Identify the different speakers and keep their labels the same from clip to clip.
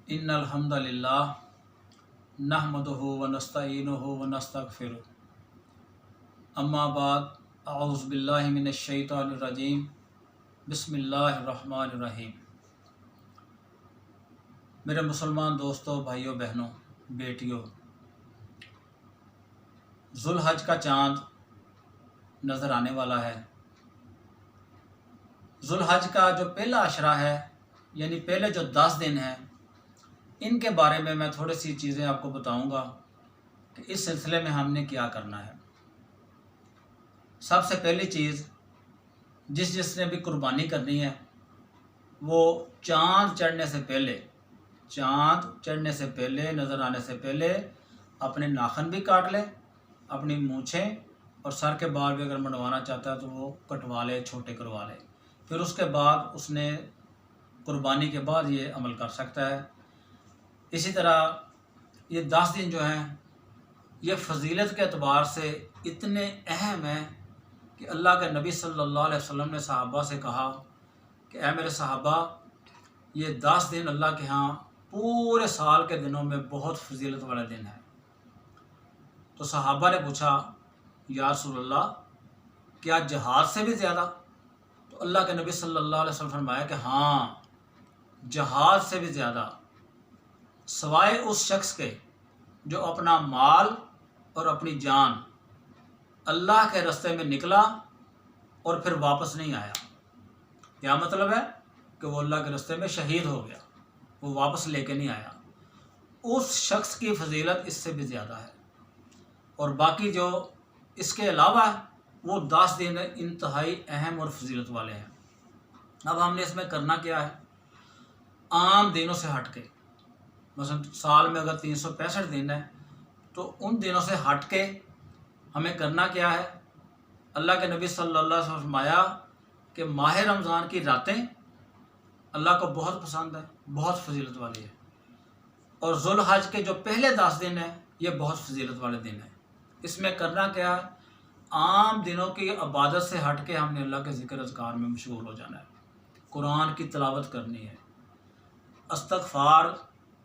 Speaker 1: innal hamdalillah nahmaduhu wa nasta'inuhu wa nastaghfiruh. Amma ba'd, a'udhu billahi minash shaitanir rajim. Bismillahir rahmanir rahim. میرے مسلمان دوستوں، بھائیوں، بہنوں، بیٹیوں، ذوالحج کا چاند نظر آنے والا ہے۔ ذوالحج کا جو پہلا عشرہ ہے، یعنی پہلے جو 10 دن ہیں، ان کے بارے میں تھوڑی سی چیزیں آپ کو بتاؤں گا کہ اس سلسلے میں ہم نے کیا کرنا ہے۔ سب سے پہلی چیز، جس نے بھی قربانی کرنی ہے وہ چاند چڑھنے سے پہلے نظر آنے سے پہلے اپنے ناخن بھی کاٹ لے، اپنی مونچھیں اور سر کے بال بھی اگر منڈوانا چاہتا ہے تو وہ کٹوا لے، چھوٹے کروا لے۔ پھر اس کے بعد اس نے قربانی کے بعد یہ عمل کر سکتا ہے۔ اسی طرح یہ 10 دن جو ہیں یہ فضیلت کے اعتبار سے اتنے اہم ہیں کہ اللہ کے نبی صلی اللہ علیہ وسلم نے صحابہ سے کہا کہ اے میرے صحابہ، یہ 10 دن اللہ کے ہاں پورے سال کے دنوں میں بہت فضیلت والے دن ہیں۔ تو صحابہ نے پوچھا، یا رسول اللہ، کیا جہاد سے بھی زیادہ؟ تو اللہ کے نبی صلی اللہ علیہ وسلم فرمایا کہ ہاں، جہاد سے بھی زیادہ، سوائے اس شخص کے جو اپنا مال اور اپنی جان اللہ کے راستے میں نکلا اور پھر واپس نہیں آیا۔ کیا مطلب ہے؟ کہ وہ اللہ کے راستے میں شہید ہو گیا، وہ واپس لے کے نہیں آیا۔ اس شخص کی فضیلت اس سے بھی زیادہ ہے۔ اور باقی جو اس کے علاوہ وہ 10 دن انتہائی اہم اور فضیلت والے ہیں۔ اب ہم نے اس میں کرنا کیا ہے؟ عام دنوں سے ہٹ کے، مثلا سال میں اگر 365 دن ہے تو ان دنوں سے ہٹ کے ہمیں کرنا کیا ہے؟ اللہ کے نبی صلی اللہ علیہ وسلم فرمایا کہ ماہ رمضان کی راتیں اللہ کو بہت پسند ہے، بہت فضیلت والی ہے، اور ذوالحج کے جو پہلے 10 دن ہیں یہ بہت فضیلت والے دن ہیں۔ اس میں کرنا کیا ہے؟ عام دنوں کی عبادت سے ہٹ کے ہم نے اللہ کے ذکر اذکار میں مشغول ہو جانا ہے، قرآن کی تلاوت کرنی ہے، استغفار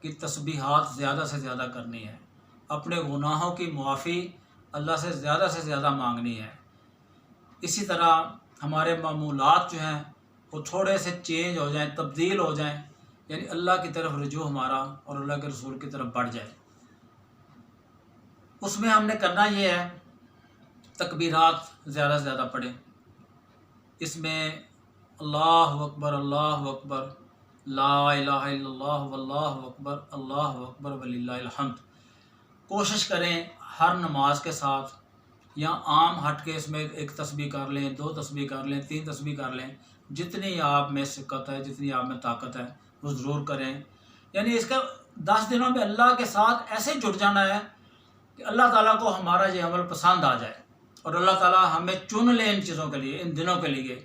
Speaker 1: کی تسبیحات زیادہ سے زیادہ کرنی ہے، اپنے گناہوں کی معافی اللہ سے زیادہ مانگنی ہے۔ اسی طرح ہمارے معمولات جو ہیں وہ تھوڑے سے چینج ہو جائیں، تبدیل ہو جائیں، یعنی اللہ کی طرف رجوع ہمارا اور اللہ کے رسول کی طرف بڑھ جائے۔ اس میں ہم نے کرنا یہ ہے، تکبیرات زیادہ سے زیادہ پڑھیں۔ اس میں اللہ اکبر، اللہ اکبر، لا الہ الا اللہ، واللہ اکبر، اللہ اکبر وللہ الحمد۔ کوشش کریں ہر نماز کے ساتھ، یا عام ہٹ کے اس میں 1 تسبیح کر لیں، 2 تسبیح کر لیں، 3 تسبیح کر لیں، جتنی آپ میں سکت ہے، جتنی آپ میں طاقت ہے وہ ضرور کریں۔ یعنی اس کا 10 دنوں میں اللہ کے ساتھ ایسے جڑ جانا ہے کہ اللہ تعالیٰ کو ہمارا یہ عمل پسند آ جائے، اور اللہ تعالیٰ ہمیں چن لے ان چیزوں کے لیے، ان دنوں کے لیے،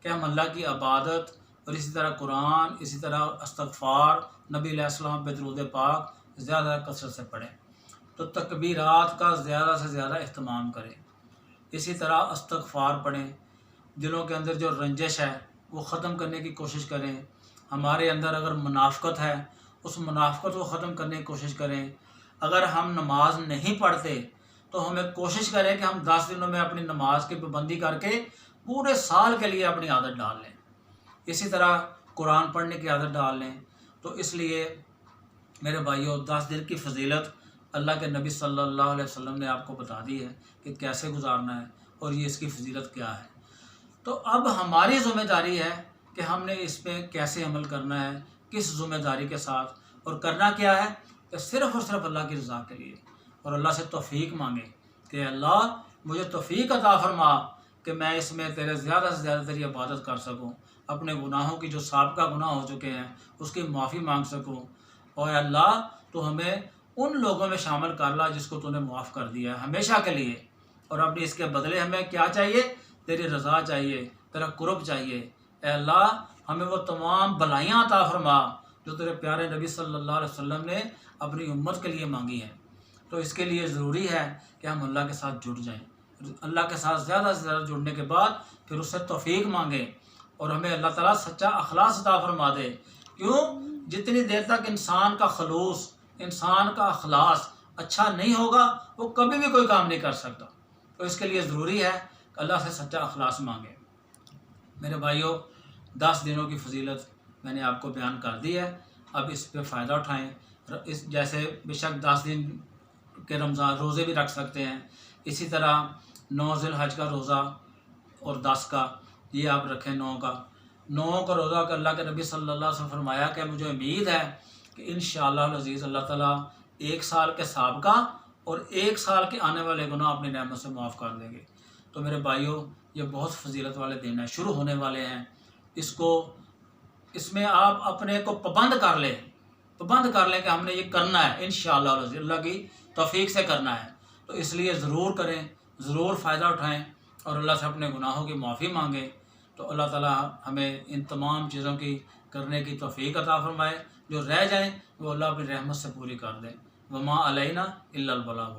Speaker 1: کہ ہم اللہ کی عبادت اور اسی طرح قرآن، اسی طرح استغفار، نبی علیہ السلام پہ درود پاک زیادہ کثرت سے پڑھیں۔ تو تکبیرات کا زیادہ سے زیادہ اہتمام کریں۔ اسی طرح استغفار پڑھیں، دلوں کے اندر جو رنجش ہے وہ ختم کرنے کی کوشش کریں۔ ہمارے اندر اگر منافقت ہے، اس منافقت کو ختم کرنے کی کوشش کریں۔ اگر ہم نماز نہیں پڑھتے تو ہمیں کوشش کریں کہ ہم 10 دنوں میں اپنی نماز کی پابندی کر کے پورے سال کے لیے اپنی عادت ڈال لیں۔ اسی طرح قرآن پڑھنے کی عادت ڈال لیں۔ تو اس لیے میرے بھائیوں، 10 دن کی فضیلت اللہ کے نبی صلی اللہ علیہ وسلم نے آپ کو بتا دی ہے کہ کیسے گزارنا ہے اور یہ اس کی فضیلت کیا ہے۔ تو اب ہماری ذمہ داری ہے کہ ہم نے اس پہ کیسے عمل کرنا ہے، کس ذمہ داری کے ساتھ، اور کرنا کیا ہے کہ صرف اور صرف اللہ کی رضا کے لیے، اور اللہ سے توفیق مانگیں کہ اللہ مجھے توفیق عطا فرما کہ میں اس میں تیرے زیادہ سے زیادہ تیری عبادت کر سکوں، اپنے گناہوں کی جو سابقہ گناہ ہو چکے ہیں اس کی معافی مانگ سکوں، اور اللہ تو ہمیں ان لوگوں میں شامل کر لا جس کو تو نے معاف کر دیا ہے ہمیشہ کے لیے، اور اپنی اس کے بدلے ہمیں کیا چاہیے؟ تیری رضا چاہیے، تیرا قرب چاہیے۔ اے اللہ، ہمیں وہ تمام بھلائیاں عطا فرما جو تیرے پیارے نبی صلی اللہ علیہ وسلم نے اپنی امت کے لیے مانگی ہیں۔ تو اس کے لیے ضروری ہے کہ ہم اللہ کے ساتھ جڑ جائیں، اللہ کے ساتھ زیادہ سے زیادہ جڑنے کے بعد پھر اس سے توفیق مانگیں، اور ہمیں اللہ تعالیٰ سچا اخلاص عطا فرما دے۔ کیوں جتنی دیر تک انسان کا خلوص، انسان کا اخلاص اچھا نہیں ہوگا وہ کبھی بھی کوئی کام نہیں کر سکتا. تو اس کے لیے ضروری ہے کہ اللہ سے سچا اخلاص مانگے. میرے بھائیوں، 10 دنوں کی فضیلت میں نے آپ کو بیان کر دی ہے. اب اس پہ فائدہ اٹھائیں. جیسے بے شک 10 دن کے رمضان روزے بھی رکھ سکتے ہیں، اسی طرح 9 ذی الحج کا روزہ اور 10 کا یہ آپ رکھیں. 9 کا روزہ کہ اللہ کے نبی صلی اللہ علیہ وسلم فرمایا کہ مجھے امید ہے کہ انشاءاللہ العزیز اللہ تعالیٰ 1 سال کے سابقہ اور 1 سال کے آنے والے گناہ اپنی نعمت سے معاف کر دیں گے. تو میرے بھائیوں، یہ بہت فضیلت والے دن ہیں، شروع ہونے والے ہیں. اس میں آپ اپنے کو پابند کر لیں کہ ہم نے یہ کرنا ہے انشاءاللہ العزیز، اللہ کی توفیق سے کرنا ہے. تو اس لیے ضرور کریں، ضرور فائدہ اٹھائیں اور اللہ سے اپنے گناہوں کی معافی مانگیں. تو اللہ تعالیٰ ہمیں ان تمام چیزوں کی کرنے کی توفیق عطا فرمائے. جو رہ جائیں وہ اللہ اپنی رحمت سے پوری کر دیں. وما علینا الا البلاغ.